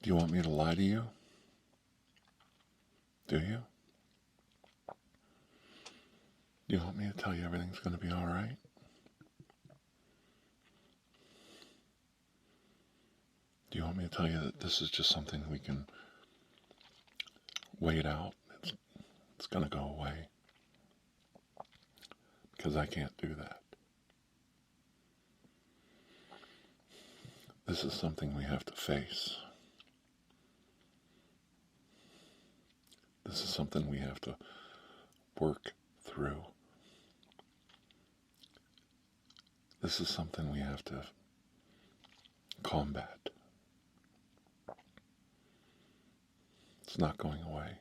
Do you want me to lie to you? Do you? Do you want me to tell you everything's going to be all right? Do you want me to tell you that this is just something we can wait out? It's going to go away. Because I can't do that. This is something we have to face. This is something we have to work through. This is something we have to combat. It's not going away.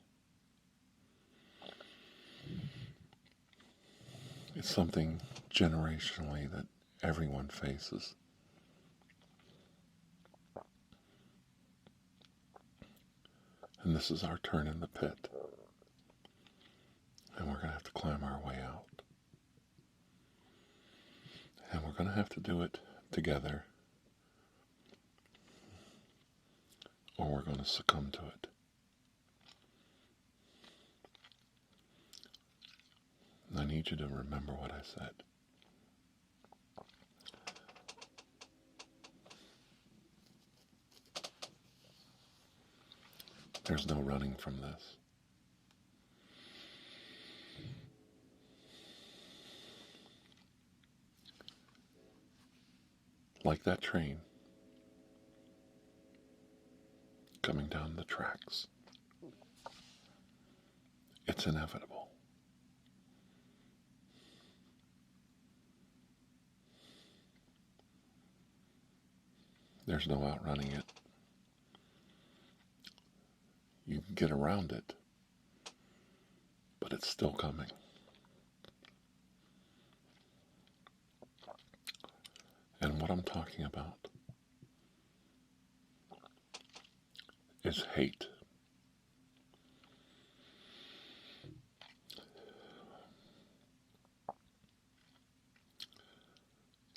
It's something generationally that everyone faces. And this is our turn in the pit. And we're going to have to climb our way out. And we're going to have to do it together, or we're going to succumb to it. And I need you to remember what I said. There's no running from this. Like that train coming down the tracks. It's inevitable. There's no outrunning it. You can get around it, but it's still coming. And what I'm talking about is hate.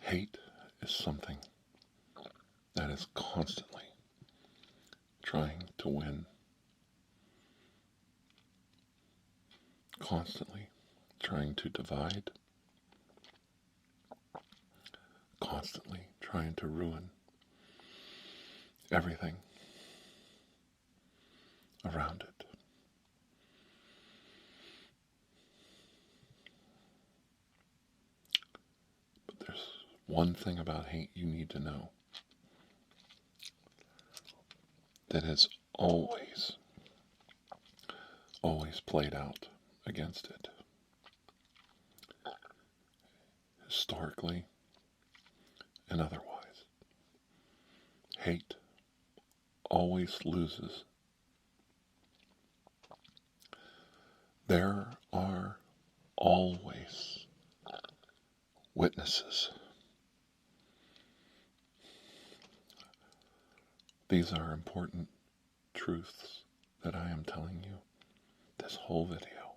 Hate is something that is constantly trying to win, constantly trying to divide, constantly trying to ruin everything around it. But there's one thing about hate you need to know. That has always played out against it. Historically and otherwise. Hate always loses. There are always witnesses. These are important truths that I am telling you this whole video.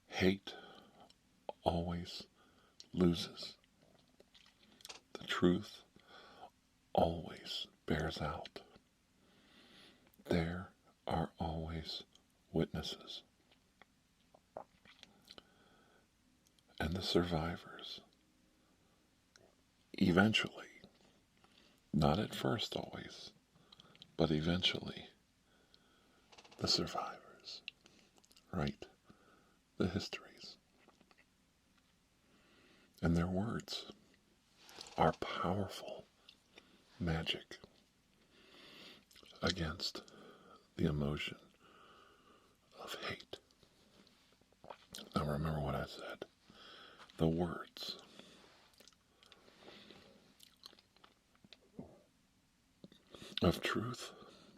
Hate always loses. The truth always bears out. There are always witnesses. And the survivors, eventually, not at first always, but eventually, the survivors write the histories. And their words are powerful magic against the emotion of hate. Now remember what I said. The words of truth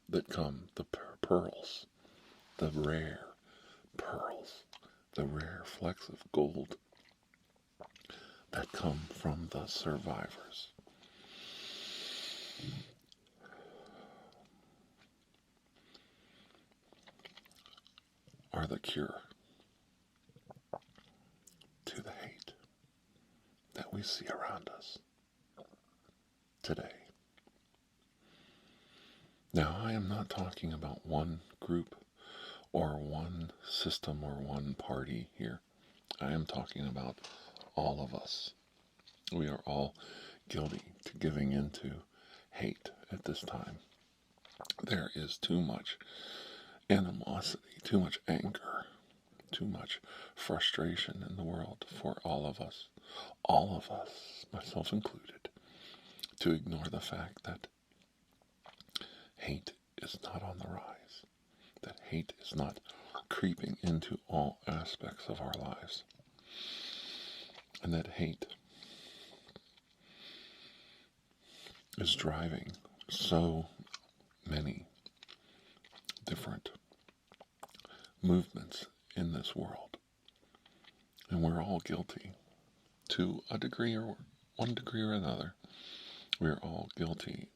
that come, the pearls, the rare pearls, the rare flecks of gold that come from the survivors. Are the cure to the hate that we see around us today. Now, I am not talking about one group or one system or one party here. I am talking about all of us. We are all guilty to giving into hate at this time. There is too much animosity, too much anger, too much frustration in the world for all of us, myself included, to ignore the fact that hate is not on the rise, that hate is not creeping into all aspects of our lives, and that hate is driving so many different movements in this world. And we're all guilty to a degree or one degree or another. We're all guilty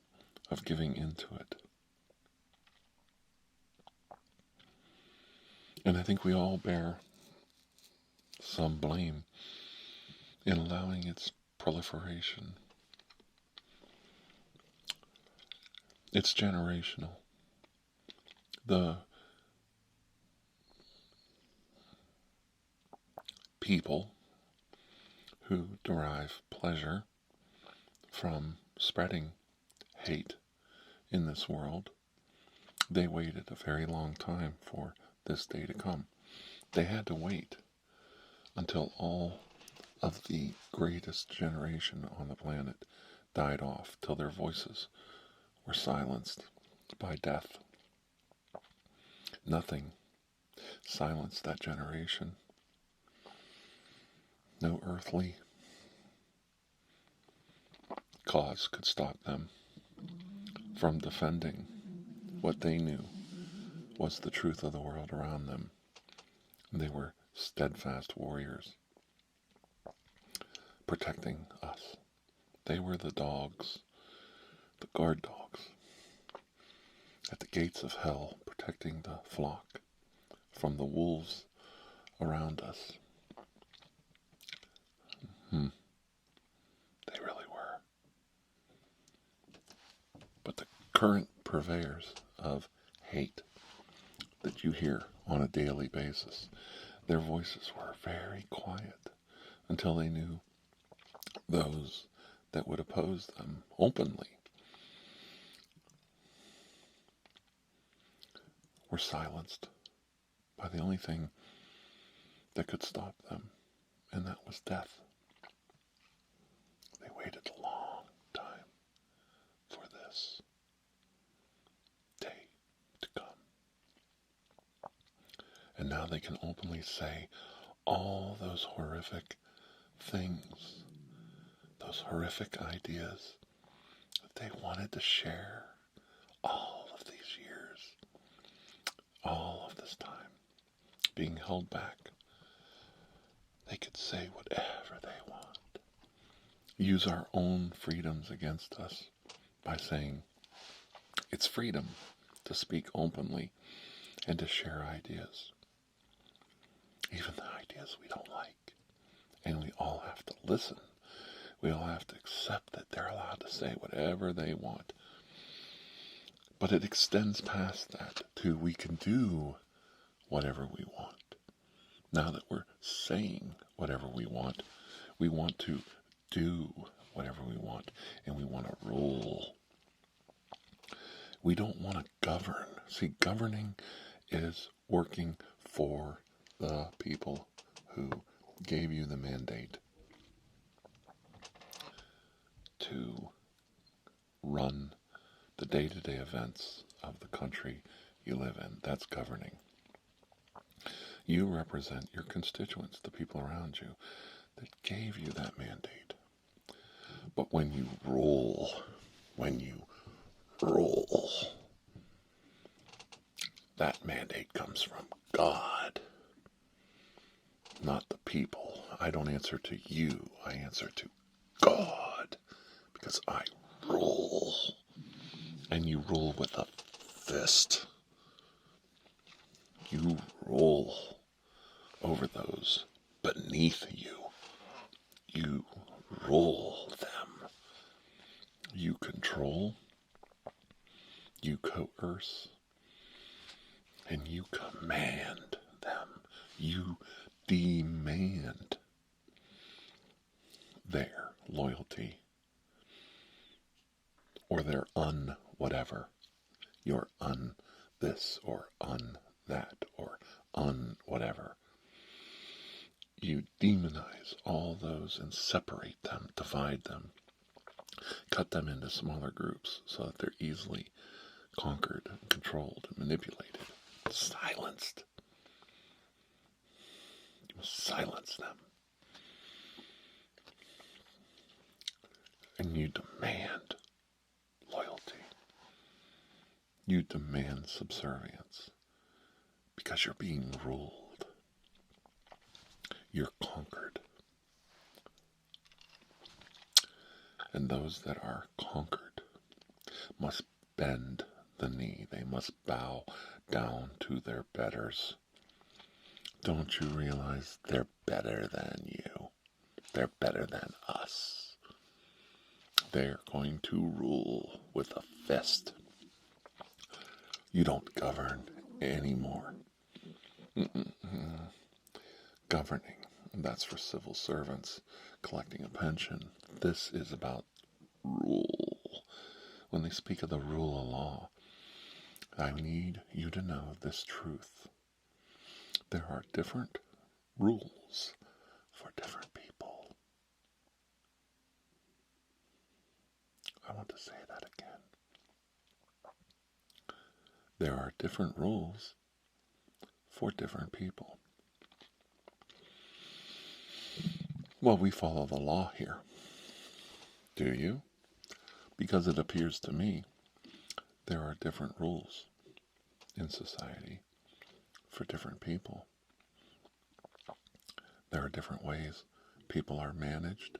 of giving into it. And I think we all bear some blame in allowing its proliferation. It's generational. The people who derive pleasure from spreading hate in this world, they waited a very long time for this day to come. They had to wait until all of the greatest generation on the planet died off, till their voices were silenced by death. Nothing silenced that generation. No earthly cause could stop them from defending what they knew was the truth of the world around them. They were steadfast warriors, protecting us. They were the dogs, the guard dogs, at the gates of hell, protecting the flock from the wolves around us. They really were. But the current purveyors of hate that you hear on a daily basis, their voices were very quiet until they knew those that would oppose them openly were silenced by the only thing that could stop them, and that was death. They waited a long time for this day to come. And now they can openly say all those horrific things, those horrific ideas that they wanted to share all of these years, all of this time, being held back. They could say whatever they want. Use our own freedoms against us by saying it's freedom to speak openly and to share ideas. Even the ideas we don't like. And we all have to listen. We all have to accept that they're allowed to say whatever they want. But it extends past that to we can do whatever we want. Now that we're saying whatever we want to do whatever we want, and we want to rule. We don't want to govern. See, governing is working for the people who gave you the mandate to run the day-to-day events of the country you live in. That's governing. You represent your constituents, the people around you that gave you that mandate. But when you rule, that mandate comes from God, not the people. I don't answer to you, I answer to God, because I rule. And you rule with a fist. You rule over those beneath you. You rule them. You control. You coerce and you command them. You demand their loyalty or their whatever. Your this or that or whatever. You demonize all those and separate them, divide them, cut them into smaller groups so that they're easily conquered, controlled, manipulated, silenced. You must silence them. And you demand loyalty. You demand subservience because you're being ruled. You're conquered. And those that are conquered must bend the knee. They must bow down to their betters. Don't you realize they're better than you? They're better than us. They're going to rule with a fist. You don't govern anymore. Governing, that's for civil servants collecting a pension. This is about rule. When they speak of the rule of law, I need you to know this truth. There are different rules for different people. I want to say that again. There are different rules for different people. Well, we follow the law here. Do you? Because it appears to me there are different rules in society for different people. There are different ways people are managed,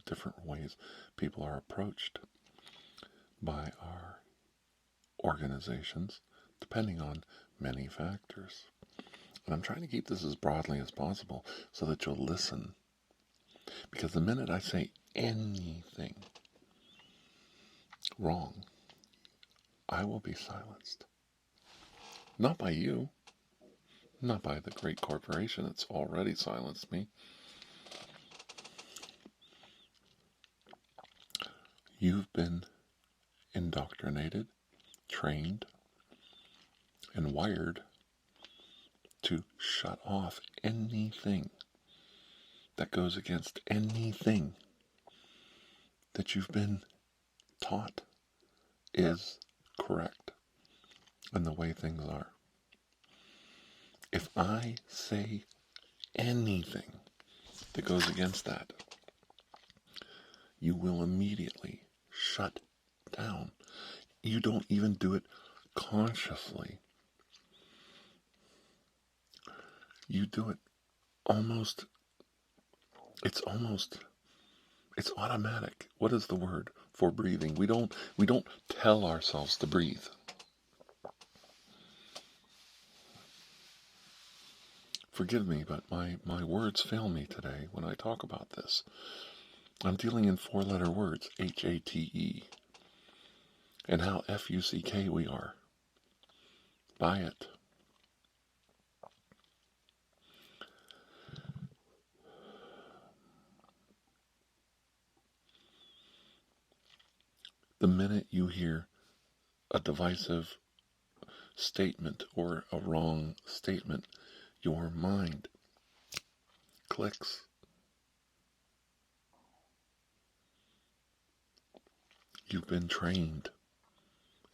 different ways people are approached by our organizations, depending on many factors. And I'm trying to keep this as broadly as possible so that you'll listen. Because the minute I say anything wrong, I will be silenced. Not by you, not by the great corporation that's already silenced me. You've been indoctrinated, trained, and wired to shut off anything that goes against anything that you've been taught is correct and the way things are. If I say anything that goes against that, you will immediately shut down. You don't even do it consciously. You do it it's automatic. What is the word for breathing? We don't tell ourselves to breathe. Forgive me, but my words fail me today when I talk about this. I'm dealing in 4-letter words, H-A-T-E, and how F-U-C-K we are by it. The minute you hear a divisive statement or a wrong statement, your mind clicks. You've been trained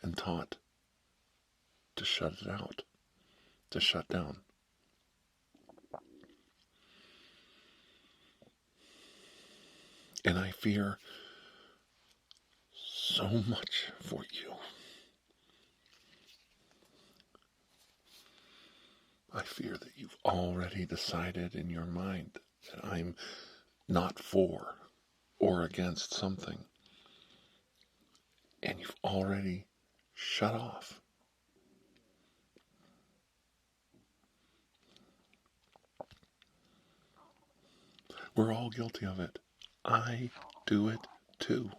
and taught to shut it out, to shut down. And I fear so much for you. I fear that you've already decided in your mind that I'm not for or against something. And you've already shut off. We're all guilty of it. I do it too.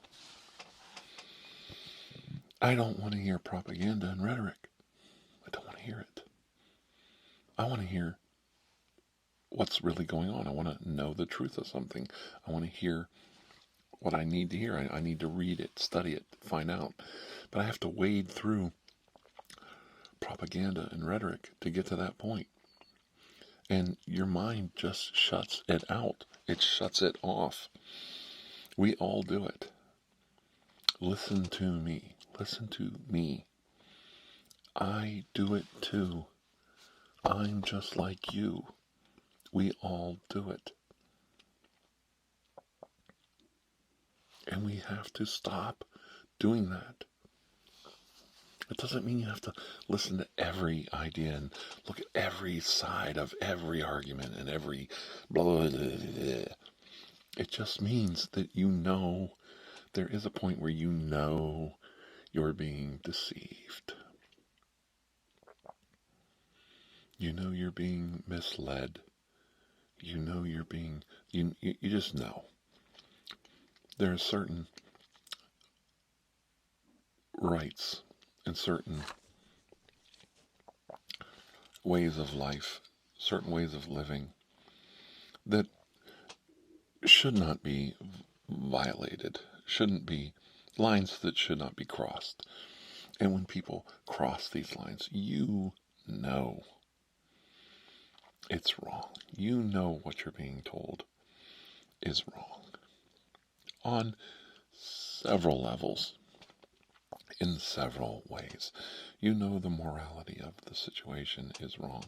I don't want to hear propaganda and rhetoric. I don't want to hear it. I want to hear what's really going on. I want to know the truth of something. I want to hear what I need to hear. I need to read it, study it, find out. But I have to wade through propaganda and rhetoric to get to that point. And your mind just shuts it out. It shuts it off. We all do it. Listen to me. Listen to me. I do it too. I'm just like you. We all do it. And we have to stop doing that. It doesn't mean you have to listen to every idea and look at every side of every argument and every blah, blah, blah, blah. It just means that you know there is a point where you know you're being deceived. You know you're being misled. You know you're being, you just know. There are certain rights and certain ways of life, certain ways of living that should not be violated, shouldn't be lines that should not be crossed. And when people cross these lines, you know it's wrong. You know what you're being told is wrong on several levels, in several ways. You know the morality of the situation is wrong.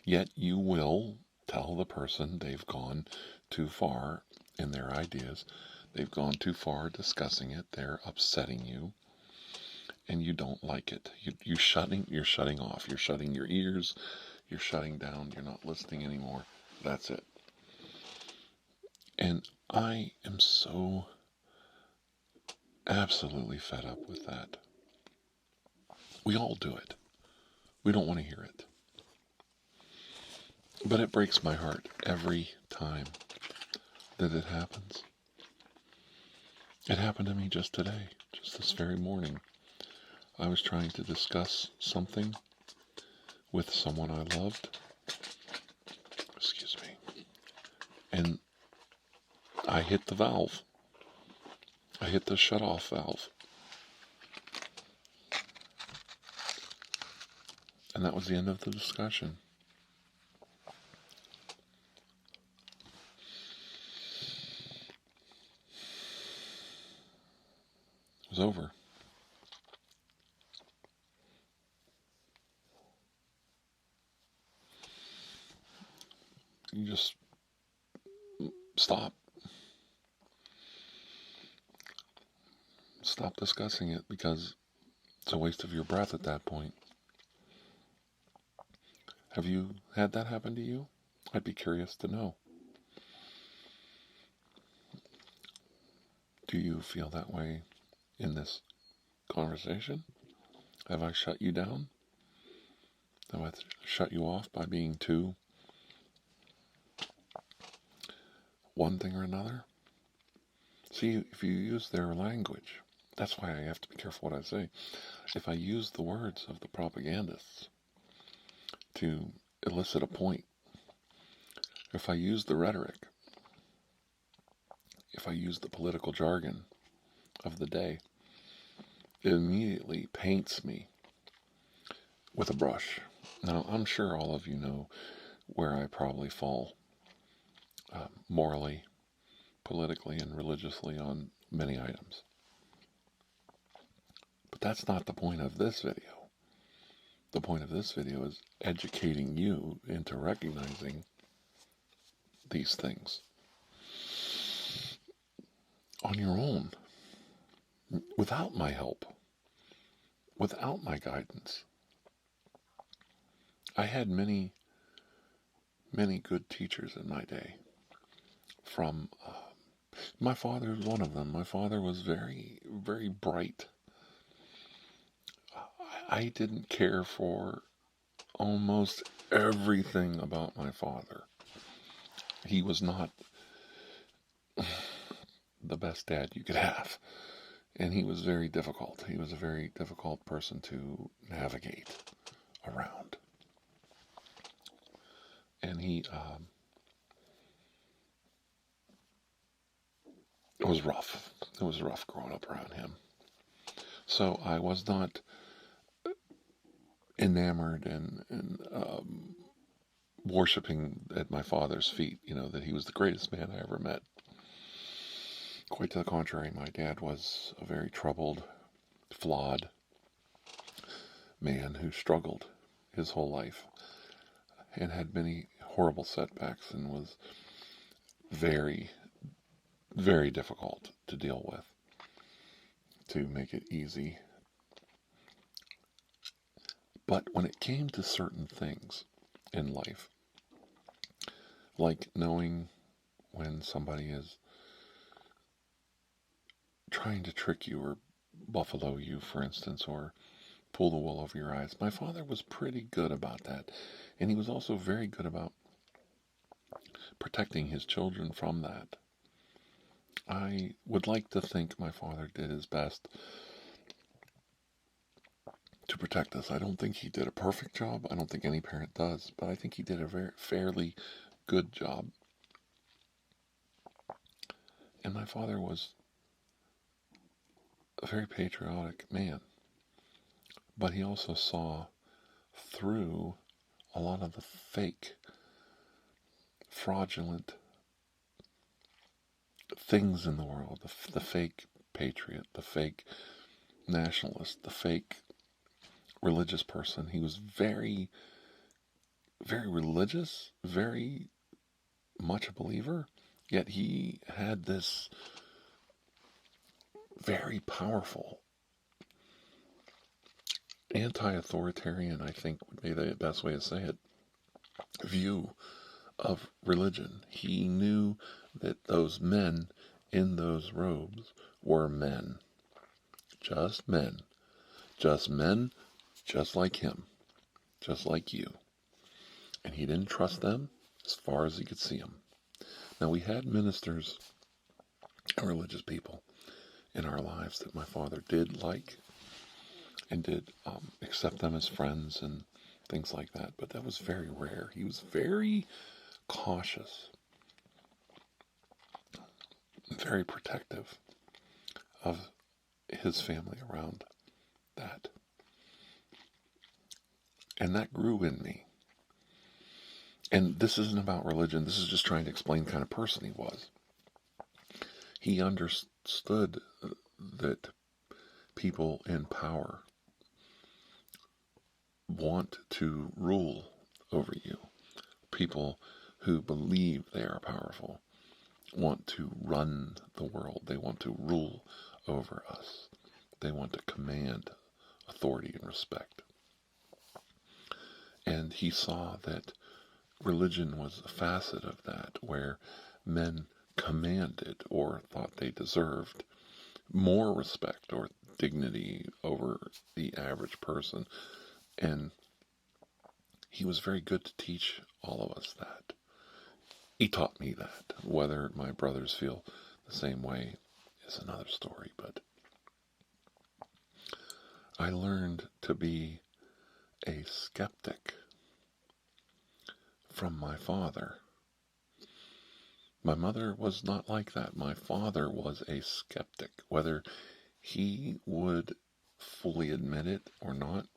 Yet you will tell the person they've gone too far in their ideas. They've gone too far discussing it. They're upsetting you. And you don't like it. You're shutting off. You're shutting your ears. You're shutting down. You're not listening anymore. That's it. And I am so absolutely fed up with that. We all do it. We don't want to hear it. But it breaks my heart every time that it happens. It happened to me just today, just this very morning. I was trying to discuss something with someone I loved. Excuse me. And I hit the valve. I hit the shut-off valve. And that was the end of the discussion. It was over. You just stop. Stop discussing it because it's a waste of your breath at that point. Have you had that happen to you? I'd be curious to know. Do you feel that way in this conversation? Have I shut you down? Have I shut you off by being too one thing or another? See, if you use their language, that's why I have to be careful what I say. If I use the words of the propagandists to elicit a point, if I use the rhetoric, if I use the political jargon of the day, it immediately paints me with a brush. Now, I'm sure all of you know where I probably fall morally, politically, and religiously on many items. But that's not the point of this video. The point of this video is educating you into recognizing these things on your own, without my help, without my guidance. I had many, many good teachers in my day. From my father was one of them. My father was very, very bright. I didn't care for almost everything about my father. He was not the best dad you could have. And he was very difficult. He was a very difficult person to navigate around. And it was rough. It was rough growing up around him. So I was not enamored and worshiping at my father's feet, that he was the greatest man I ever met. Quite to the contrary, my dad was a very troubled, flawed man who struggled his whole life and had many horrible setbacks and was very, very difficult to deal with. To make it easy. But when it came to certain things in life, like knowing when somebody is trying to trick you or buffalo you, for instance, or pull the wool over your eyes, my father was pretty good about that. And he was also very good about protecting his children from that. I would like to think my father did his best to protect us. I don't think he did a perfect job. I don't think any parent does, but I think he did a very fairly good job. And my father was a very patriotic man, but he also saw through a lot of the fake, fraudulent things in the world, the fake patriot, the fake nationalist, the fake religious person. He was very, very religious, very much a believer, yet he had this very powerful anti-authoritarian, I think would be the best way to say it, view of religion. He knew that those men in those robes were men. Just men. Just men, just like him. Just like you. And he didn't trust them as far as he could see them. Now, we had ministers and religious people in our lives that my father did like and did accept them as friends and things like that, but that was very rare. He was very cautious, very protective of his family around that. And that grew in me. And this isn't about religion. This is just trying to explain the kind of person he was. He understood that people in power want to rule over you. People who believe they are powerful want to run the world. They want to rule over us. They want to command authority and respect. And he saw that religion was a facet of that, where men commanded or thought they deserved more respect or dignity over the average person. And he was very good to teach all of us that. He taught me that. Whether my brothers feel the same way is another story, but I learned to be a skeptic from my father. My mother was not like that. My father was a skeptic. Whether he would fully admit it or not,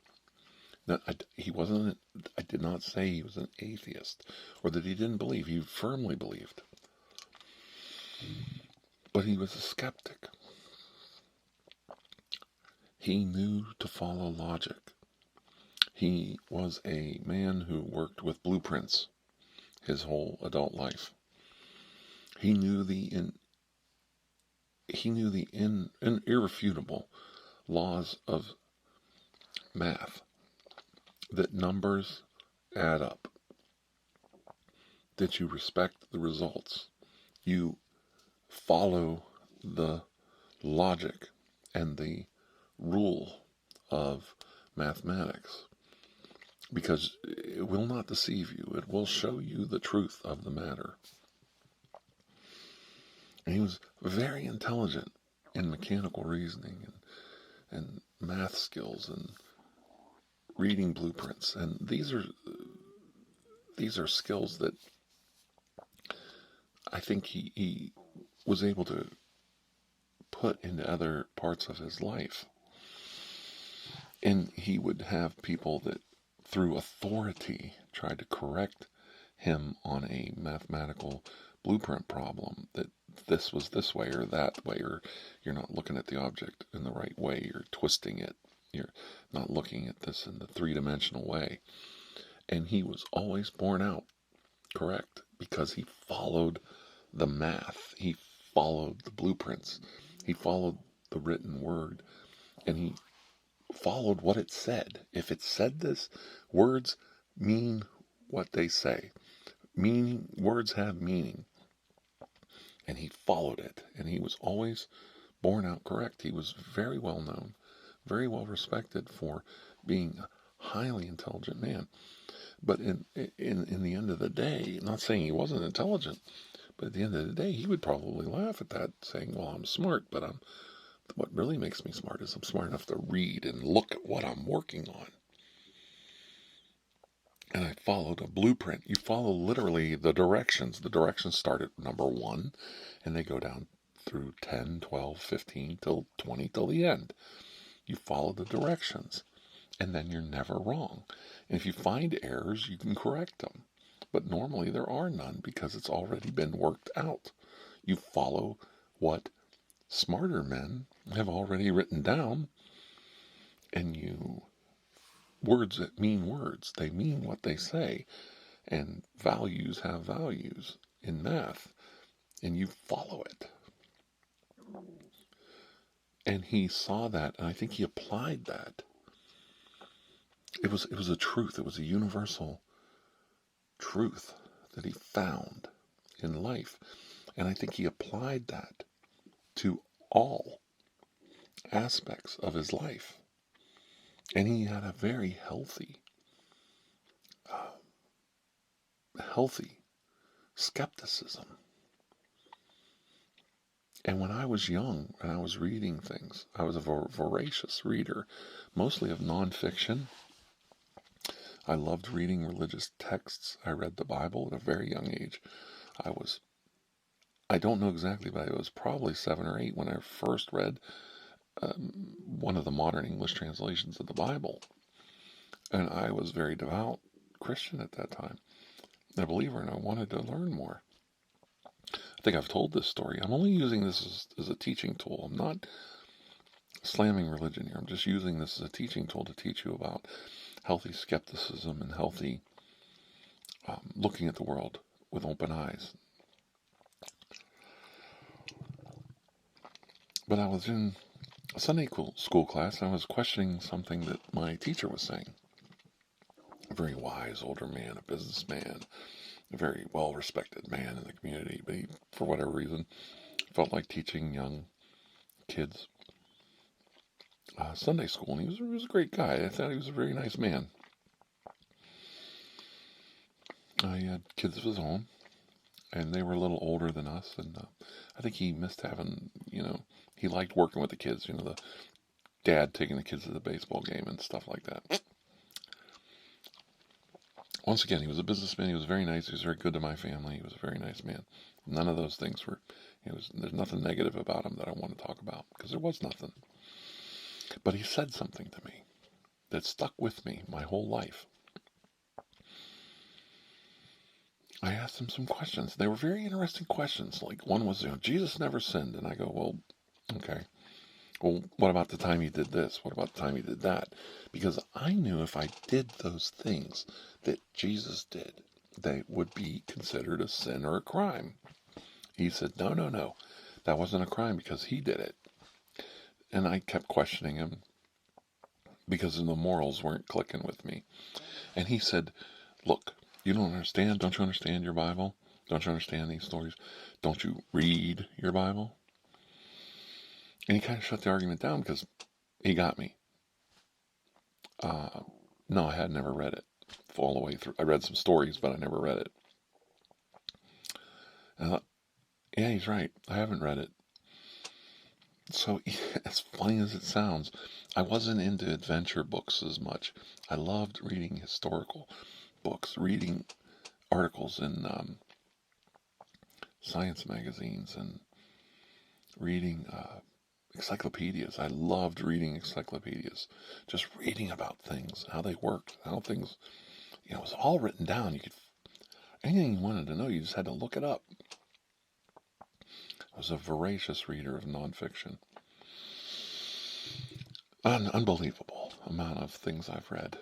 he wasn't. I did not say he was an atheist or that he didn't believe. He firmly believed. But he was a skeptic. He knew to follow logic. He was a man who worked with blueprints his whole adult life. He knew the irrefutable laws of math, that numbers add up, that you respect the results, you follow the logic and the rule of mathematics, because it will not deceive you. It will show you the truth of the matter. And he was very intelligent, in mechanical reasoning and math skills and reading blueprints. And these are skills that I think he was able to put into other parts of his life. And he would have people that, through authority, tried to correct him on a mathematical blueprint problem, that this was this way or that way, or you're not looking at the object in the right way, you're twisting it, you're not looking at this in the three-dimensional way. And he was always borne out correct because he followed the math, he followed the blueprints, he followed the written word, and he followed what it said. If it said this, words mean what they say. Meaning, words have meaning. And he followed it, and he was always borne out correct. He was very well known, very well respected for being a highly intelligent man. But in the end of the day, not saying he wasn't intelligent, but at the end of the day, he would probably laugh at that, saying, well, I'm smart, but what really makes me smart is I'm smart enough to read and look at what I'm working on. And I followed a blueprint. You follow literally the directions. The directions start at number 1, and they go down through 10, 12, 15, till 20, till the end. You follow the directions, and then you're never wrong. And if you find errors, you can correct them. But normally there are none because it's already been worked out. You follow what smarter men have already written down, and words that mean words. They mean what they say. And values have values in math, and you follow it. And he saw that, and I think he applied that. It was a truth. It was a universal truth that he found in life. And I think he applied that to all aspects of his life. And he had a very healthy skepticism. And when I was young and I was reading things, I was a voracious reader, mostly of nonfiction. I loved reading religious texts. I read the Bible at a very young age. I don't know exactly, but I was probably 7 or 8 when I first read one of the modern English translations of the Bible. And I was very devout Christian at that time, a believer, and I wanted to learn more. I think I've told this story. I'm only using this as a teaching tool. I'm not slamming religion here. I'm just using this as a teaching tool to teach you about healthy skepticism and healthy looking at the world with open eyes. But I was in a Sunday school class, and I was questioning something that my teacher was saying. A very wise older man, a businessman, a very well-respected man in the community, but he, for whatever reason, felt like teaching young kids Sunday school, and he was a great guy. I thought he was a very nice man. He had kids of his own, and they were a little older than us, and I think he missed having, he liked working with the kids, the dad taking the kids to the baseball game and stuff like that. Once again, he was a businessman. He was very nice. He was very good to my family. He was a very nice man. None of those things were, there's nothing negative about him that I want to talk about, because there was nothing. But he said something to me that stuck with me my whole life. I asked him some questions. They were very interesting questions. Like one was, Jesus never sinned. And I go, well, okay. Well, what about the time he did this? What about the time he did that? Because I knew if I did those things that Jesus did, they would be considered a sin or a crime. He said, no, that wasn't a crime because he did it. And I kept questioning him because the morals weren't clicking with me. And he said, look, you don't understand? Don't you understand your Bible? Don't you understand these stories? Don't you read your Bible? And he kind of shut the argument down because he got me. No, I had never read it all the way through. I read some stories, but I never read it. And I thought, yeah, he's right. I haven't read it. So, as funny as it sounds, I wasn't into adventure books as much. I loved reading historical books, reading articles in science magazines, and reading encyclopedias. I loved reading encyclopedias, just reading about things, how they worked, how things, it was all written down. You could, anything you wanted to know, you just had to look it up. I was a voracious reader of nonfiction. An unbelievable amount of things I've read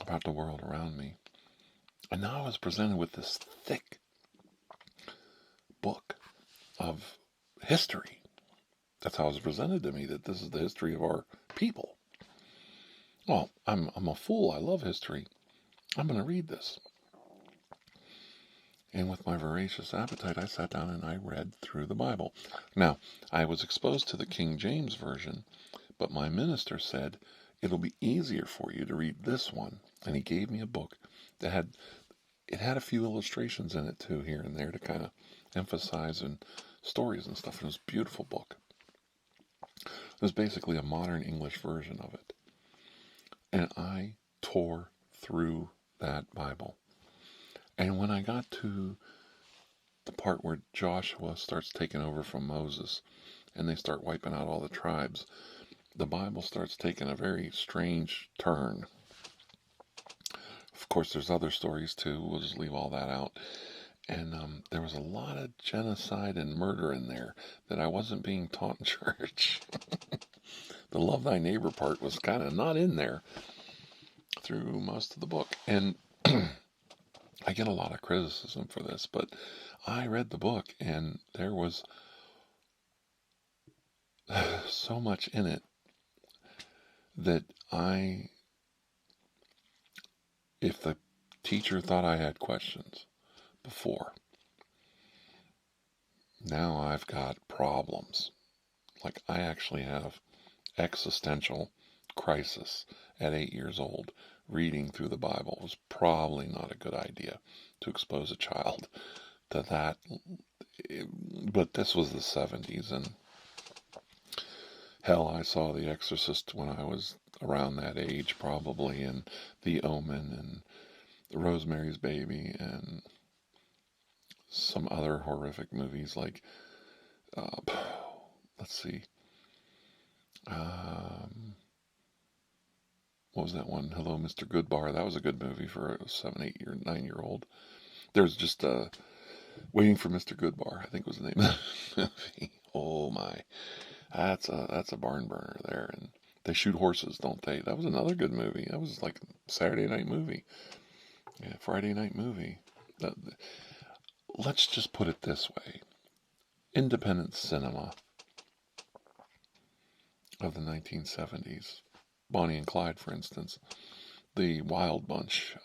about the world around me. And now I was presented with this thick book of history. That's how it was presented to me, that this is the history of our people. Well, I'm a fool. I love history. I'm going to read this. And with my voracious appetite, I sat down and I read through the Bible. Now, I was exposed to the King James Version, but my minister said, it'll be easier for you to read this one. And he gave me a book that had a few illustrations in it too, here and there, to kind of emphasize and stories and stuff. It was a beautiful book. It was basically a modern English version of it. And I tore through that Bible. And when I got to the part where Joshua starts taking over from Moses and they start wiping out all the tribes, the Bible starts taking a very strange turn. Of course, there's other stories too. We'll just leave all that out. And there was a lot of genocide and murder in there that I wasn't being taught in church. The love thy neighbor part was kind of not in there through most of the book. And I get a lot of criticism for this, but I read the book and there was so much in it that if the teacher thought I had questions before, now I've got problems. Like, I actually have existential crisis at 8 years old. Reading through the Bible was probably not a good idea to expose a child to that. But this was the 70s, and hell, I saw The Exorcist when I was around that age probably, and The Omen, and Rosemary's Baby, and some other horrific movies like, let's see, what was that one? Hello, Mr. Goodbar. That was a good movie for a 7, 8, 9-year-old. There's just Waiting for Mr. Goodbar, I think was the name of the movie. Oh my, that's a barn burner there. And they shoot horses, don't they? That was another good movie. That was like a Saturday night movie. Yeah, Friday night movie. Let's just put it this way. Independent cinema of the 1970s. Bonnie and Clyde, for instance. The Wild Bunch.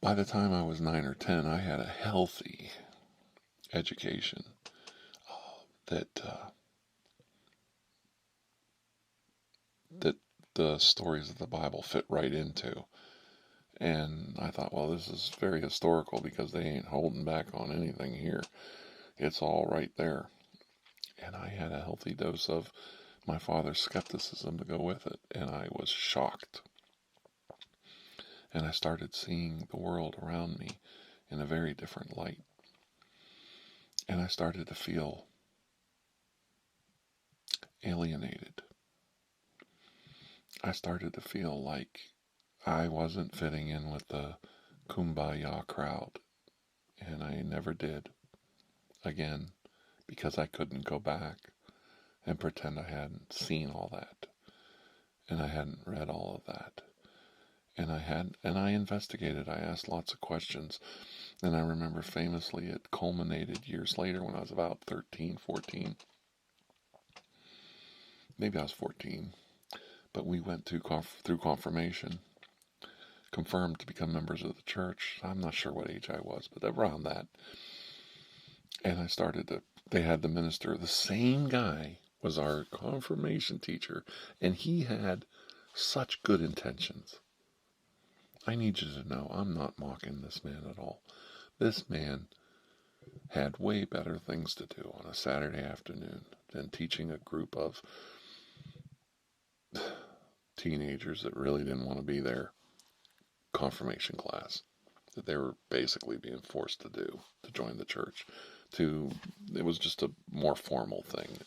By the time I was 9 or 10, I had a healthy education that the stories of the Bible fit right into. And I thought, well, this is very historical because they ain't holding back on anything here. It's all right there. And I had a healthy dose of my father's skepticism to go with it, and I was shocked. And I started seeing the world around me in a very different light. And I started to feel alienated. I started to feel like I wasn't fitting in with the kumbaya crowd. And I never did again because I couldn't go back and pretend I hadn't seen all that. And I hadn't read all of that. And I investigated. I asked lots of questions. And I remember famously it culminated years later when I was about 13, 14. Maybe I was 14. But we went through confirmation, confirmed to become members of the church. I'm not sure what age I was, but around that. And I started to, they had the minister, the same guy was our confirmation teacher, and he had such good intentions. I need you to know, I'm not mocking this man at all. This man had way better things to do on a Saturday afternoon than teaching a group of teenagers that really didn't want to be there confirmation class that they were basically being forced to do to join the church. It was just a more formal thing,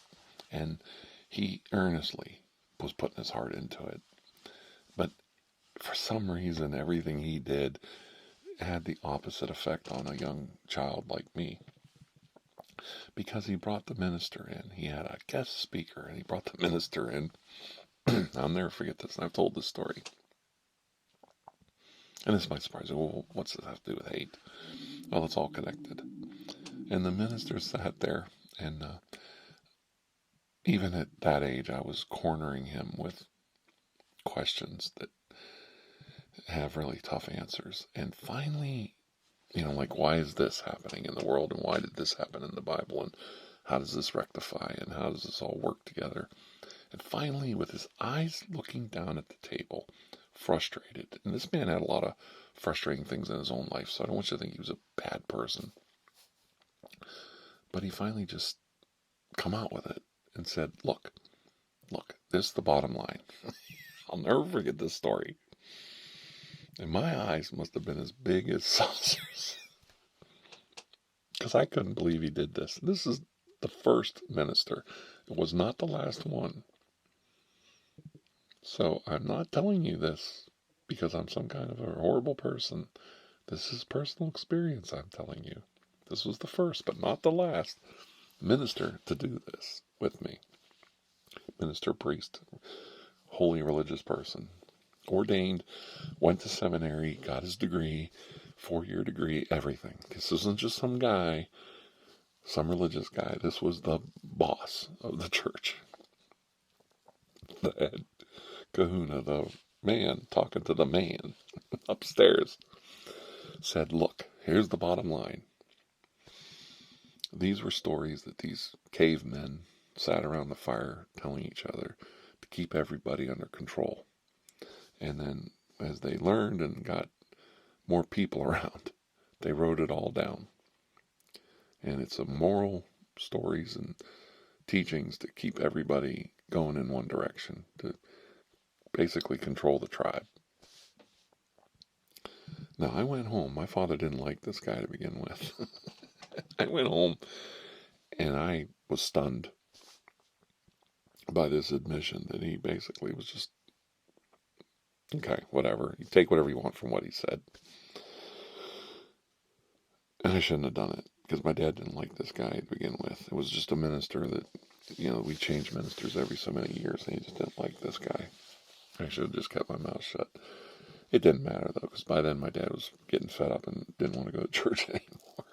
and he earnestly was putting his heart into it. But for some reason, everything he did had the opposite effect on a young child like me, because he brought the minister in. He had a guest speaker, and he brought the minister in. I'll never forget this, and I've told this story. And this might surprise you. Well, what's this have to do with hate? Well, it's all connected. And the minister sat there, and even at that age, I was cornering him with questions that have really tough answers. And finally, like, why is this happening in the world, and why did this happen in the Bible, and how does this rectify, and how does this all work together? And finally, with his eyes looking down at the table, frustrated, and this man had a lot of frustrating things in his own life, so I don't want you to think he was a bad person, but he finally just come out with it and said, look, this is the bottom line. I'll never forget this story. And my eyes must have been as big as saucers, because I couldn't believe he did this. This is the first minister. It was not the last one. So I'm not telling you this because I'm some kind of a horrible person. This is personal experience I'm telling you. This was the first, but not the last, minister to do this with me. Minister, priest, holy religious person. Ordained, went to seminary, got his degree, 4-year degree, everything. This isn't just some guy, some religious guy. This was the boss of the church. The head kahuna, the man talking to the man upstairs, said, look, here's the bottom line. These were stories that these cavemen sat around the fire telling each other to keep everybody under control. And then as they learned and got more people around, they wrote it all down. And it's a moral stories and teachings to keep everybody going in one direction, to basically control the tribe. Now, I went home. My father didn't like this guy to begin with. I went home and I was stunned by this admission that he basically was just, okay, whatever. You take whatever you want from what he said. And I shouldn't have done it, because my dad didn't like this guy to begin with. It was just a minister that, we changed ministers every so many years, and he just didn't like this guy. I should have just kept my mouth shut. It didn't matter, though, because by then my dad was getting fed up and didn't want to go to church anymore.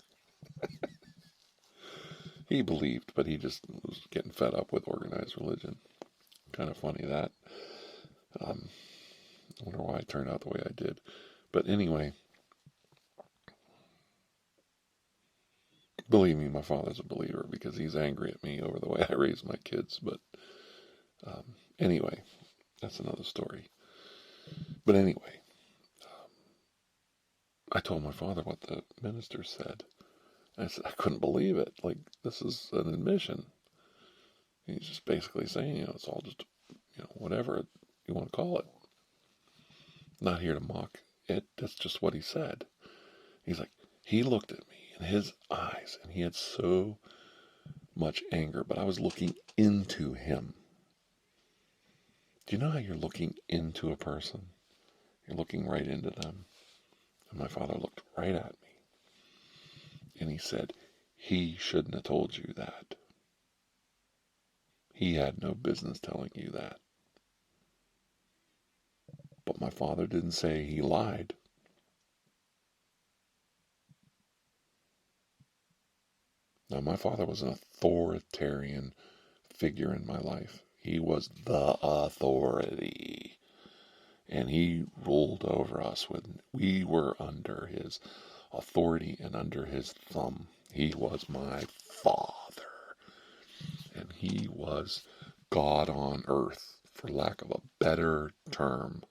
He believed, but he just was getting fed up with organized religion. Kind of funny that. I wonder why I turned out the way I did. But anyway, believe me, my father's a believer, because he's angry at me over the way I raised my kids. But anyway, that's another story. But anyway, I told my father what the minister said. I said, I couldn't believe it. Like, this is an admission. He's just basically saying, it's all just, whatever you want to call it. Not here to mock it. That's just what he said. He's like, he looked at me in his eyes, and he had so much anger, but I was looking into him. Do you know how you're looking into a person? You're looking right into them. And my father looked right at me. And he said, he shouldn't have told you that. He had no business telling you that. But my father didn't say he lied. Now, my father was an authoritarian figure in my life. He was the authority. And he ruled over us when we were under his authority and under his thumb. He was my father. And he was God on earth, for lack of a better term.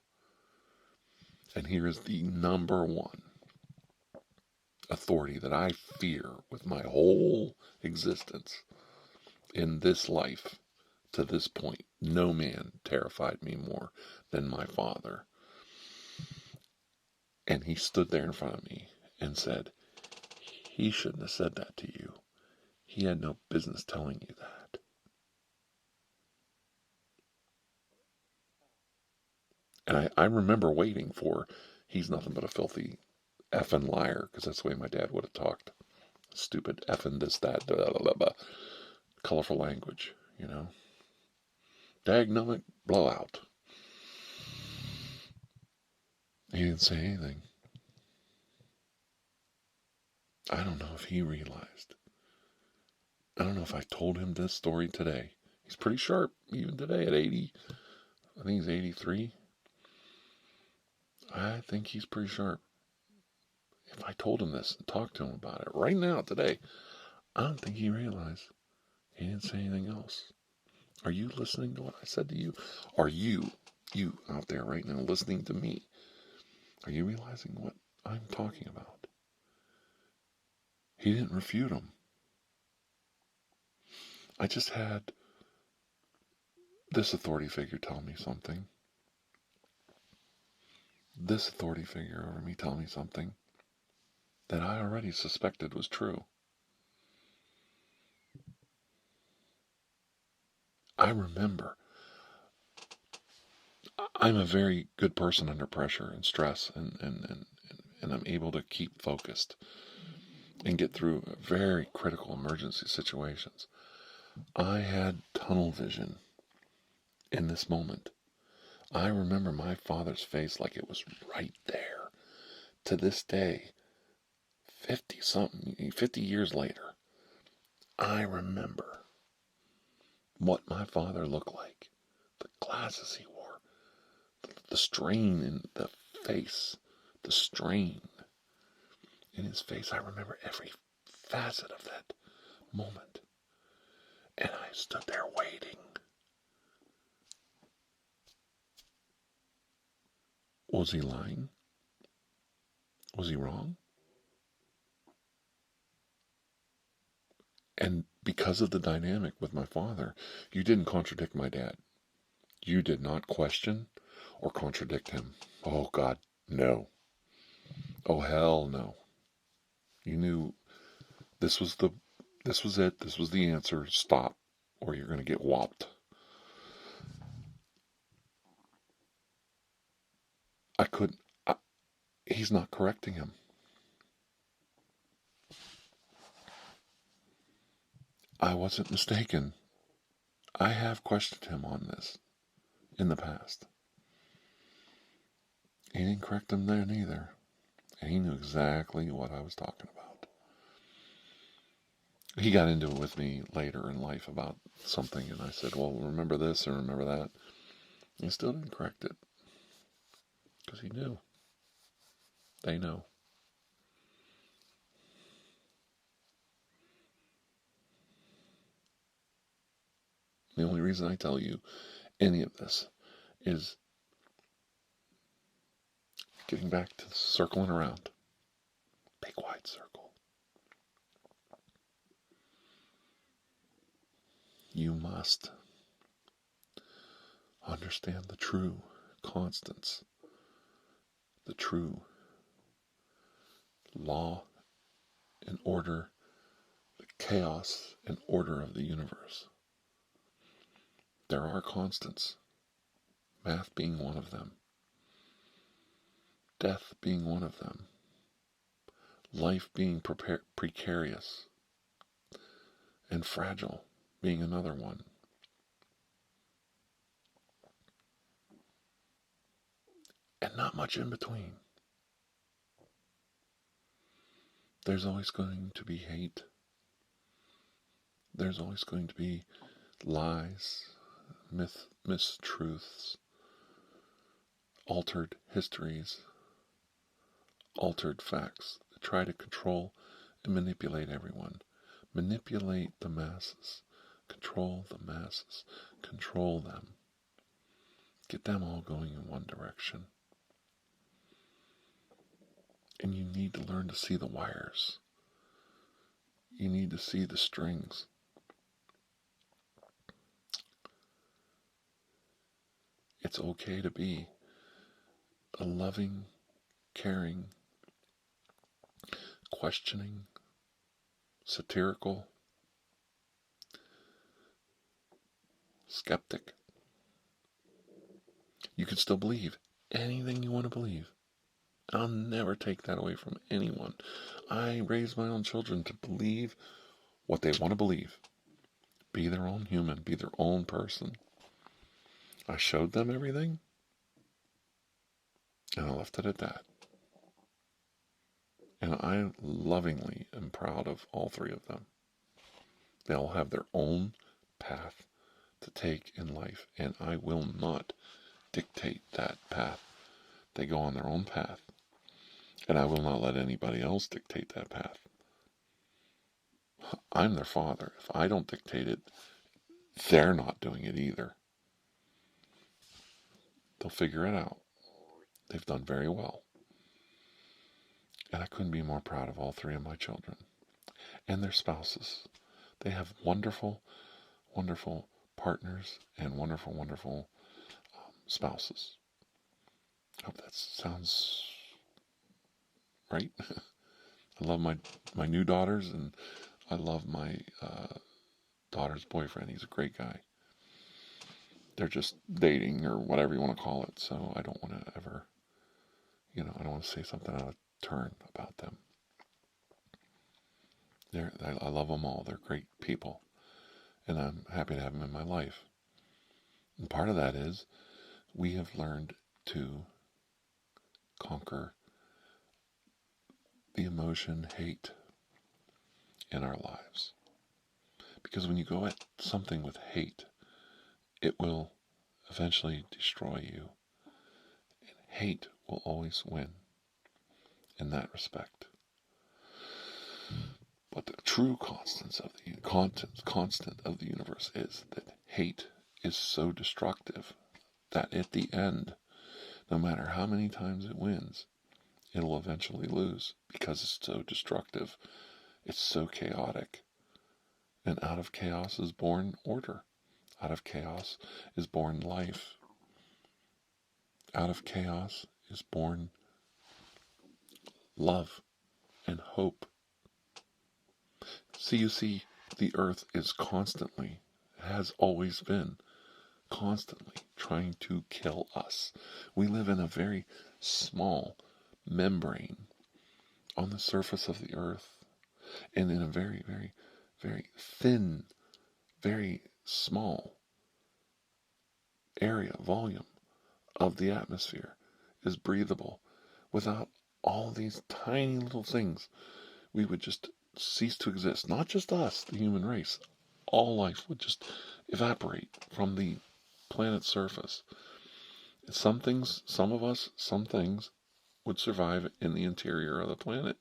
And here is the number one authority that I fear with my whole existence in this life to this point, no man terrified me more than my father. And he stood there in front of me and said, he shouldn't have said that to you. He had no business telling you that. And I remember waiting for, he's nothing but a filthy effing liar, because that's the way my dad would have talked. Stupid effing this, that, blah, blah, blah, blah. Colorful language, you know. Dagnummit blowout. He didn't say anything. I don't know if he realized. I don't know if I told him this story today. He's pretty sharp, even today at 80. I think he's 83. I think he's pretty sharp. If I told him this and talked to him about it right now, today, I don't think he realized. He didn't say anything else. Are you listening to what I said to you? Are you out there right now listening to me? Are you realizing what I'm talking about? He didn't refute him. I just had this authority figure tell me something. This authority figure over me tell me something that I already suspected was true. I remember. I'm a very good person under pressure and stress, and I'm able to keep focused and get through very critical emergency situations. I had tunnel vision in this moment. I remember my father's face like it was right there. To this day, 50 years later, I remember what my father looked like. The glasses he wore, the strain in the face, the strain in his face. I remember every facet of that moment. And I stood there waiting. Was he lying? Was he wrong? And because of the dynamic with my father, you didn't contradict my dad. You did not question or contradict him. Oh God, no. Oh hell no. You knew this was it, this was the answer. Stop, or you're gonna get whopped. I couldn't he's not correcting him. I wasn't mistaken. I have questioned him on this in the past. He didn't correct him then either. And he knew exactly what I was talking about. He got into it with me later in life about something, and I said, well, remember this and remember that. He still didn't correct it. Because he knew. They know. The only reason I tell you any of this is getting back to circling around. Big wide circle. You must understand the true constants, the true law and order, the chaos and order of the universe. There are constants, math being one of them, death being one of them, life being precarious and fragile being another one. And not much in between. There's always going to be hate. There's always going to be lies, mistruths, altered histories, altered facts that try to control and manipulate everyone. Manipulate the masses. Control the masses. Control them. Get them all going in one direction. And you need to learn to see the wires. You need to see the strings. It's okay to be a loving, caring, questioning, satirical skeptic. You can still believe anything you want to believe. I'll never take that away from anyone. I raise my own children to believe what they want to believe. Be their own human, be their own person. I showed them everything, and I left it at that. And I lovingly am proud of all three of them. They all have their own path to take in life, and I will not dictate that path. They go on their own path, and I will not let anybody else dictate that path. I'm their father. If I don't dictate it, they're not doing it either. They'll figure it out. They've done very well. And I couldn't be more proud of all three of my children and their spouses. They have wonderful, wonderful partners and wonderful, wonderful spouses. I hope that sounds right. I love my new daughters, and I love my daughter's boyfriend. He's a great guy. They're just dating or whatever you want to call it, so I don't want to ever, I don't want to say something out of turn about them. I love them all. They're great people, and I'm happy to have them in my life. And part of that is we have learned to conquer the emotion hate in our lives. Because when you go at something with hate, it will eventually destroy you. And hate will always win in that respect. But the true constant of the universe is that hate is so destructive that at the end, no matter how many times it wins, it'll eventually lose because it's so destructive. It's so chaotic. And out of chaos is born order. Out of chaos is born life. Out of chaos is born love and hope. So you see, the earth is constantly, has always been, constantly trying to kill us. We live in a very small membrane on the surface of the earth, and in a very, very, very thin, very small area, volume of the atmosphere is breathable. Without all these tiny little things, we would just cease to exist. Not just us, the human race. All life would just evaporate from the planet's surface. Some things would survive in the interior of the planet.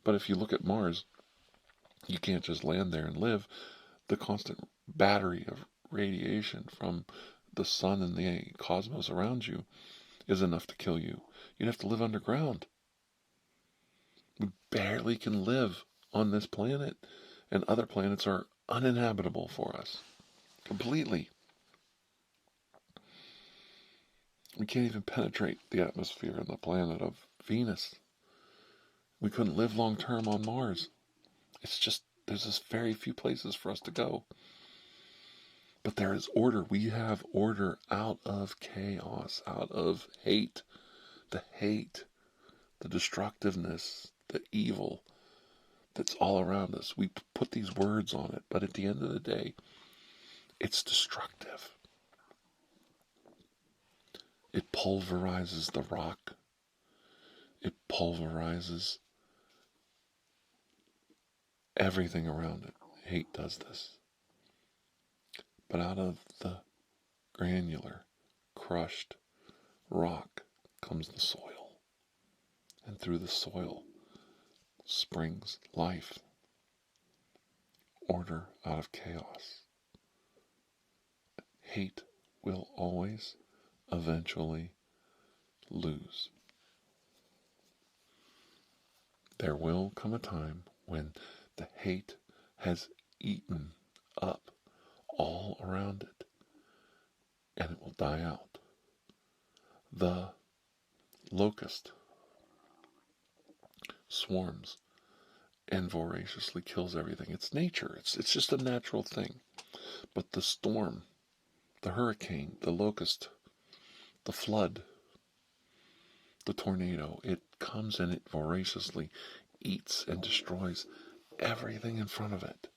But if you look at Mars, you can't just land there and live. The constant battery of radiation from the sun and the cosmos around you is enough to kill you. You'd have to live underground. We barely can live on this planet, and other planets are uninhabitable for us. Completely. We can't even penetrate the atmosphere of the planet of Venus. We couldn't live long term on Mars. It's just, there's just very few places for us to go. But there is order. We have order out of chaos, out of hate. The hate, the destructiveness, the evil that's all around us. We put these words on it, but at the end of the day, it's destructive. It pulverizes the rock. It pulverizes everything around it. Hate does this. But out of the granular, crushed rock comes the soil. And through the soil springs life. Order out of chaos. Hate will always, eventually lose. There will come a time when the hate has eaten up all around it, and it will die out. The locust swarms and voraciously kills everything. It's nature. It's just a natural thing. But the storm, the hurricane, the locust, the flood, the tornado, it comes and it voraciously eats and destroys everything in front of it.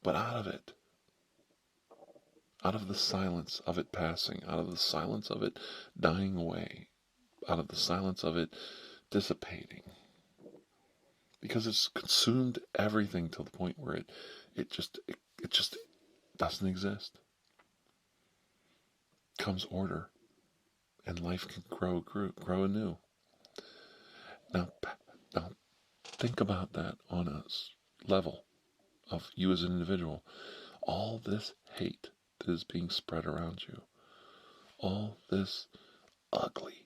But out of it, out of the silence of it passing, out of the silence of it dying away, out of the silence of it dissipating, because it's consumed everything to the point where it just doesn't exist, comes order, and life can grow anew. Now think about that on a level of you as an individual. All this hate that is being spread around you, all this ugly,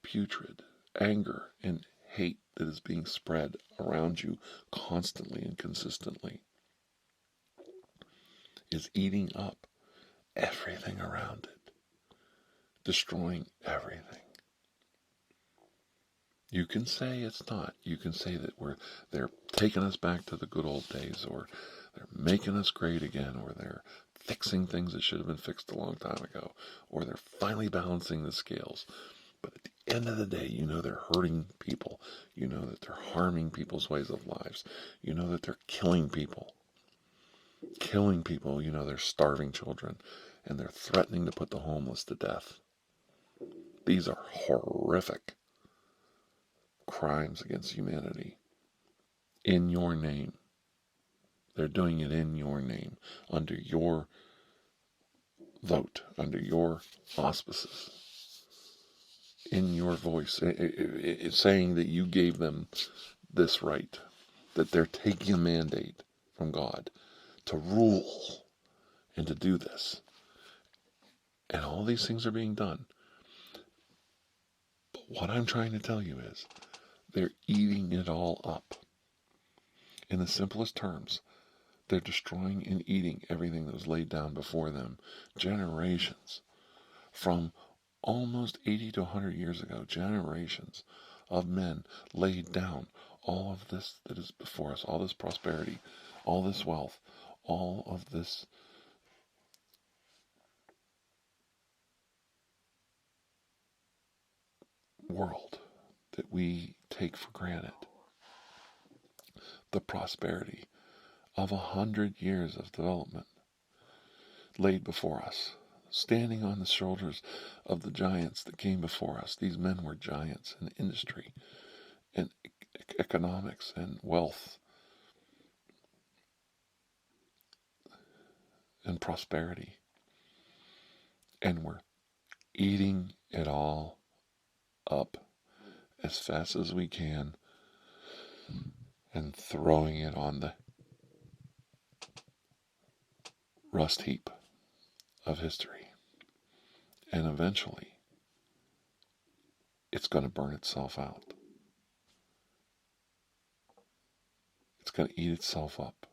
putrid anger and hate that is being spread around you constantly and consistently, is eating up everything around it, destroying everything. You can say it's not. You can say that they're taking us back to the good old days, or they're making us great again, or they're fixing things that should have been fixed a long time ago, or they're finally balancing the scales. But at the end of the day, you know they're hurting people. You know that they're harming people's ways of lives. You know that they're killing people. You know they're starving children, and they're threatening to put the homeless to death. These are horrific crimes against humanity in your name. They're doing it in your name, under your vote, under your auspices, in your voice. It's saying that you gave them this right, that they're taking a mandate from God to rule and to do this. And all these things are being done. But what I'm trying to tell you is they're eating it all up. In the simplest terms, they're destroying and eating everything that was laid down before them. Generations, from almost 80 to 100 years ago, generations of men laid down all of this that is before us, all this prosperity, all this wealth, all of this world that we take for granted. The prosperity of 100 years of development laid before us, standing on the shoulders of the giants that came before us. These men were giants in industry and economics and wealth and prosperity. And we're eating it all up as fast as we can and throwing it on the rust heap of history. And eventually, it's going to burn itself out. It's going to eat itself up.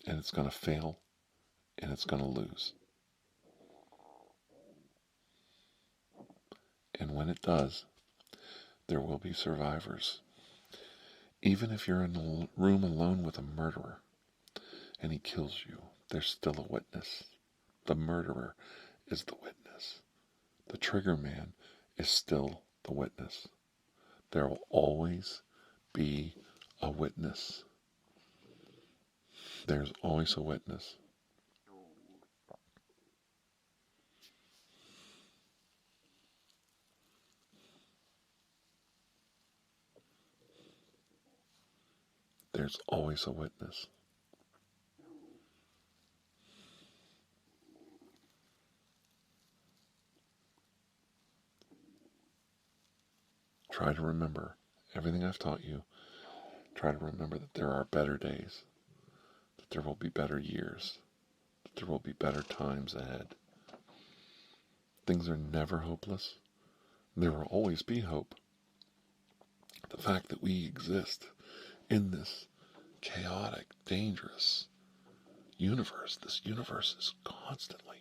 And it's going to fail, and it's going to lose. And when it does, there will be survivors. Even if you're in a room alone with a murderer and he kills you, there's still a witness. The murderer is the witness. The trigger man is still the witness. There will always be a witness. There's always a witness. There's always a witness. Try to remember everything I've taught you. Try to remember that there are better days, that there will be better years, that there will be better times ahead. Things are never hopeless. There will always be hope. The fact that we exist in this chaotic, dangerous universe, this universe is constantly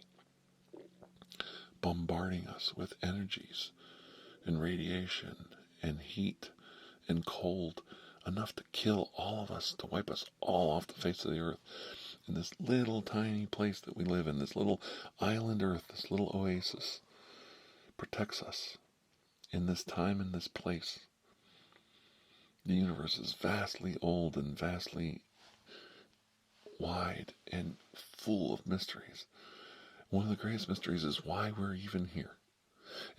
bombarding us with energies and radiation and heat and cold, enough to kill all of us, to wipe us all off the face of the earth. In this little tiny place that we live in, this little island earth, this little oasis, protects us in this time and this place. The universe is vastly old and vastly wide and full of mysteries. One of the greatest mysteries is why we're even here.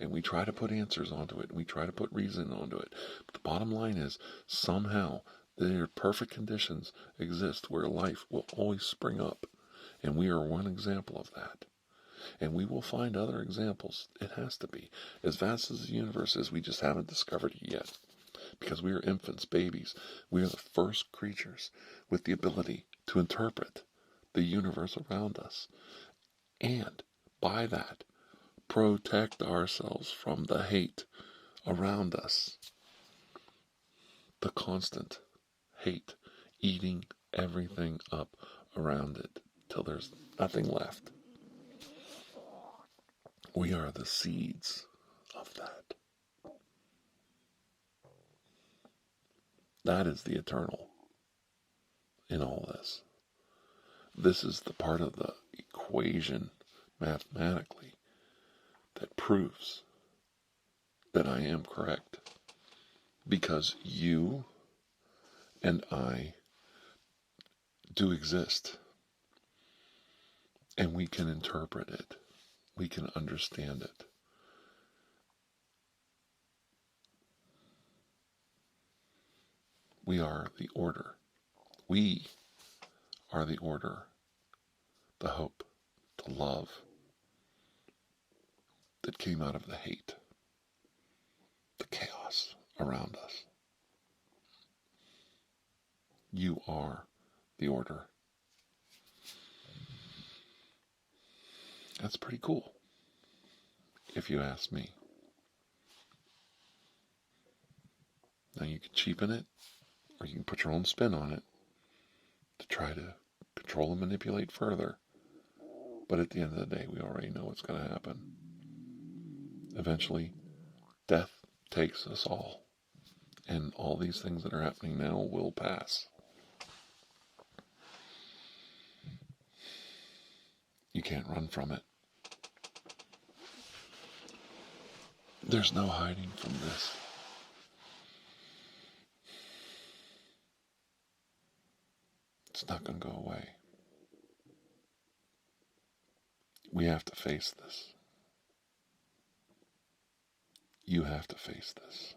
And we try to put answers onto it, and we try to put reason onto it. But the bottom line is, somehow, there perfect conditions exist where life will always spring up. And we are one example of that. And we will find other examples. It has to be. As vast as the universe is, we just haven't discovered it yet. Because we are infants, babies. We are the first creatures with the ability to interpret the universe around us. And by that, protect ourselves from the hate around us. The constant hate, eating everything up around it till there's nothing left. We are the seeds of that. That is the eternal in all this. This is the part of the equation mathematically that proves that I am correct. Because you and I do exist. And we can interpret it. We can understand it. We are the order. We are the order, the hope, the love that came out of the hate, the chaos around us. You are the order. That's pretty cool, if you ask me. Now you can cheapen it, or you can put your own spin on it to try to control and manipulate further. But at the end of the day, we already know what's going to happen. Eventually, death takes us all. And all these things that are happening now will pass. You can't run from it. There's no hiding from this. It's not going to go away. We have to face this. You have to face this.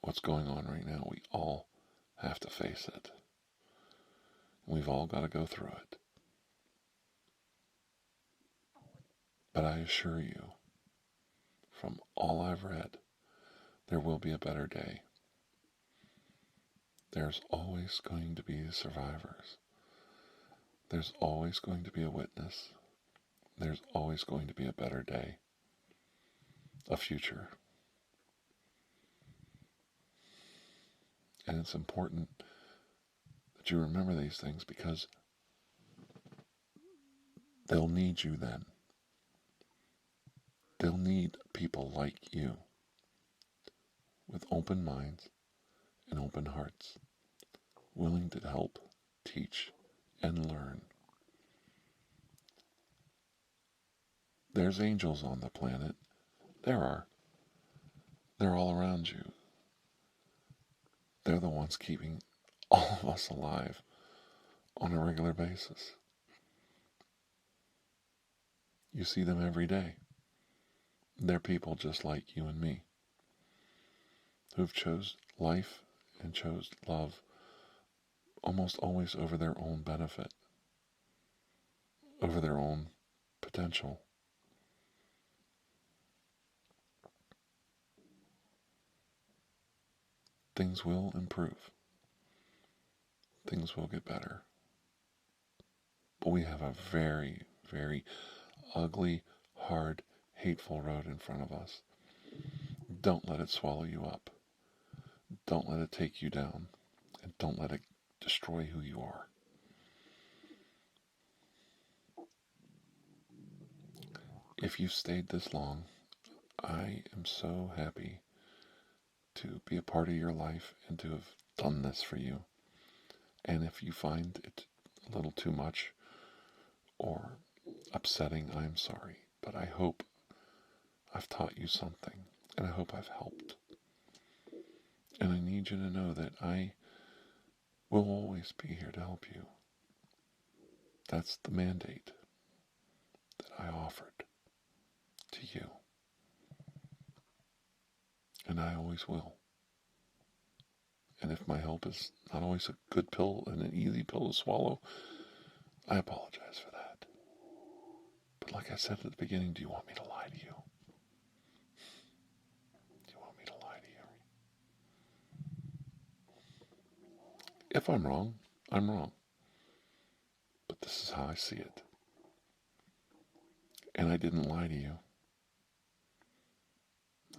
What's going on right now, we all have to face it. We've all got to go through it. But I assure you, from all I've read, there will be a better day. There's always going to be survivors. There's always going to be a witness. There's always going to be a better day, a future. And it's important that you remember these things because they'll need you then. They'll need people like you with open minds and open hearts, willing to help, teach, and learn. There's angels on the planet. There are. They're all around you. They're the ones keeping all of us alive on a regular basis. You see them every day. They're people just like you and me, who've chose life and chose love almost always over their own benefit, over their own potential. Things will improve. Things will get better. But we have a very, very ugly, hard, hateful road in front of us. Don't let it swallow you up. Don't let it take you down. And don't let it destroy who you are. If you've stayed this long, I am so happy to be a part of your life and to have done this for you. And if you find it a little too much or upsetting, I am sorry. But I hope I've taught you something, and I hope I've helped. And I need you to know that I will always be here to help you. That's the mandate that I offered to you. And I always will. And if my help is not always a good pill and an easy pill to swallow, I apologize for that. But like I said at the beginning, do you want me to lie to you? Do you want me to lie to you? If I'm wrong, I'm wrong. But this is how I see it. And I didn't lie to you.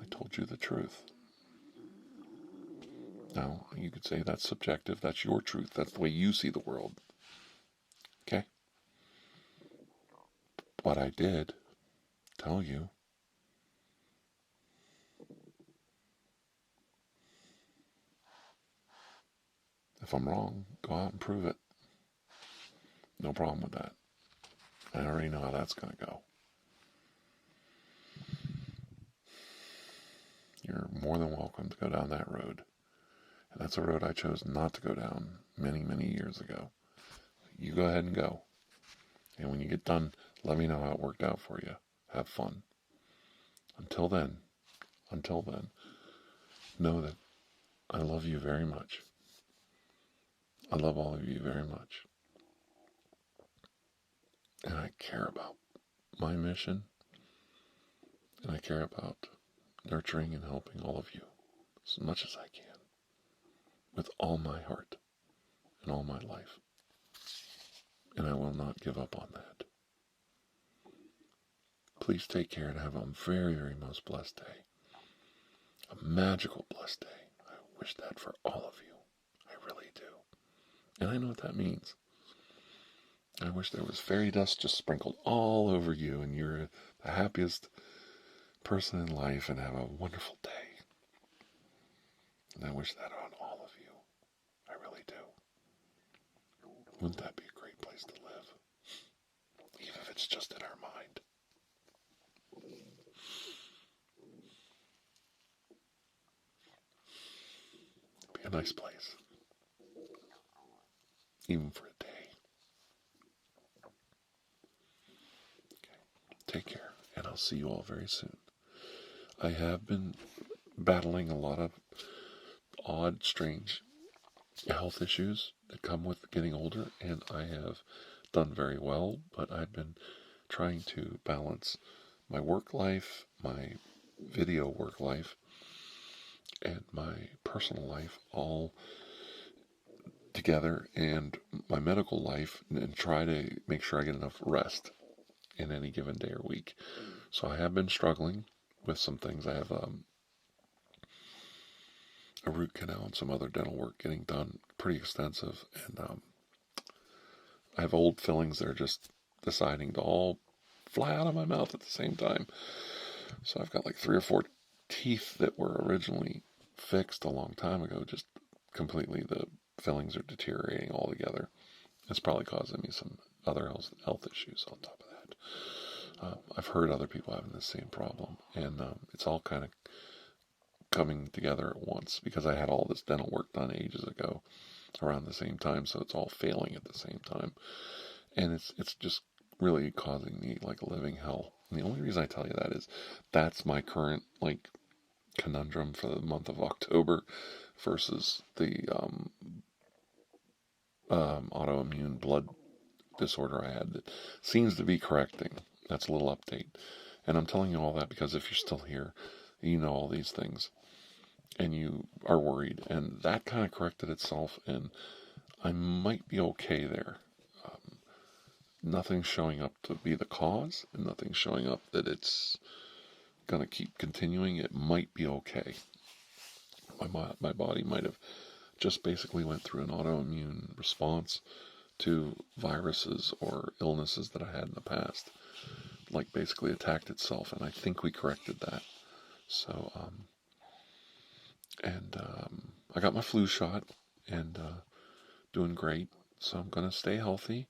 I told you the truth. Now, you could say that's subjective. That's your truth. That's the way you see the world. Okay? But I did tell you. If I'm wrong, go out and prove it. No problem with that. I already know how that's going to go. You're more than welcome to go down that road. And that's a road I chose not to go down many, many years ago. You go ahead and go. And when you get done, let me know how it worked out for you. Have fun. Until then, know that I love you very much. I love all of you very much. And I care about my mission. And I care about nurturing and helping all of you as much as I can. With all my heart and all my life. And I will not give up on that. Please take care and have a very, very most blessed day. A magical blessed day. I wish that for all of you. I really do. And I know what that means. I wish there was fairy dust just sprinkled all over you and you're the happiest person in life and have a wonderful day. And I wish that on all of you. I really do. Wouldn't that be a great place to live? Even if it's just in our mind. It'd be a nice place. Even for a day. Okay. Take care, and I'll see you all very soon. I have been battling a lot of odd, strange health issues that come with getting older, and I have done very well, but I've been trying to balance my work life, my video work life, and my personal life all together, and my medical life, and try to make sure I get enough rest in any given day or week. So I have been struggling with some things. I have a root canal and some other dental work getting done, pretty extensive, and I have old fillings that are just deciding to all fly out of my mouth at the same time. So I've got like 3 or 4 teeth that were originally fixed a long time ago, just completely, the fillings are deteriorating altogether. It's probably causing me some other health issues on top of that. I've heard other people having the same problem, and it's all kind of coming together at once because I had all this dental work done ages ago around the same time, so it's all failing at the same time, and it's just really causing me like a living hell. And the only reason I tell you that is that's my current like conundrum for the month of October versus the autoimmune blood disorder I had that seems to be correcting. That's a little update. And I'm telling you all that because if you're still here, you know all these things and you are worried, and that kind of corrected itself, and I might be okay there. Nothing's showing up to be the cause, and nothing's showing up that it's going to keep continuing, it might be okay. My body might have just basically went through an autoimmune response to viruses or illnesses that I had in the past, like basically attacked itself, and I think we corrected that. So, I got my flu shot, and doing great. So I'm going to stay healthy,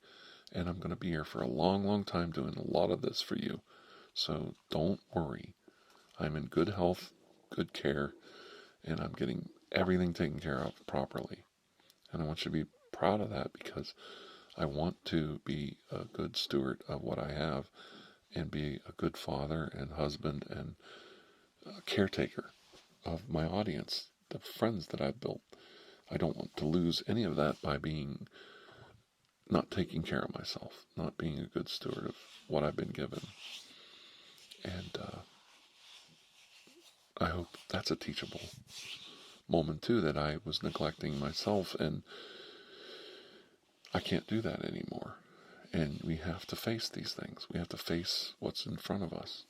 and I'm going to be here for a long, long time doing a lot of this for you. So don't worry. I'm in good health, good care, and I'm getting everything taken care of properly. And I want you to be proud of that, because I want to be a good steward of what I have and be a good father and husband and caretaker of my audience, the friends that I've built. I don't want to lose any of that by being not taking care of myself, not being a good steward of what I've been given. And I hope that's a teachable moment too, that I was neglecting myself, and I can't do that anymore. And we have to face these things. We have to face what's in front of us.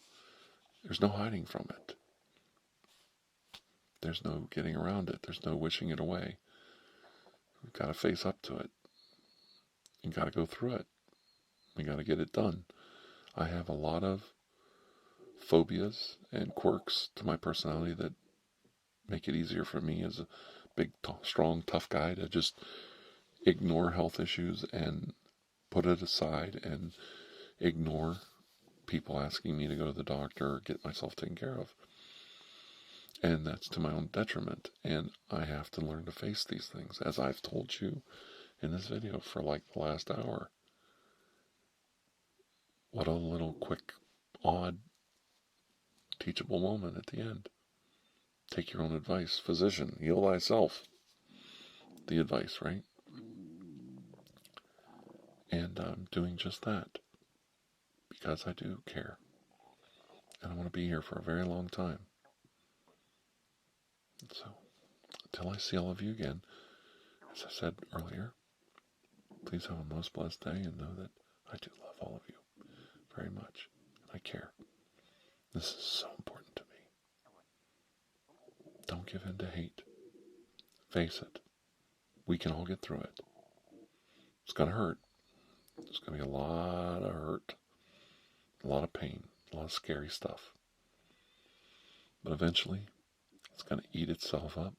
There's no hiding from it. There's no getting around it. There's no wishing it away. We've got to face up to it. You've got to go through it. We got to get it done. I have a lot of phobias and quirks to my personality that make it easier for me as a big, strong, tough guy to just ignore health issues and put it aside and ignore people asking me to go to the doctor or get myself taken care of. And that's to my own detriment. And I have to learn to face these things, as I've told you in this video for like the last hour. What a little quick, odd, teachable moment at the end. Take your own advice. Physician, heal thyself. The advice, right? And I'm doing just that because I do care. And I want to be here for a very long time. So, until I see all of you again, as I said earlier, please have a most blessed day, and know that I do love all of you very much. I care. This is so important to me. Don't give in to hate. Face it. We can all get through it. It's going to hurt. There's going to be a lot of hurt, a lot of pain, a lot of scary stuff. But eventually, it's going to eat itself up.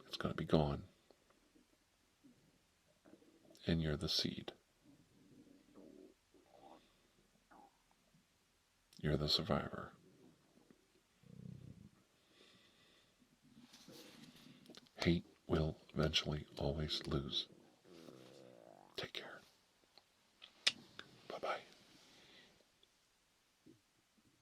It's going to be gone. And you're the seed. You're the survivor. Hate will eventually always lose.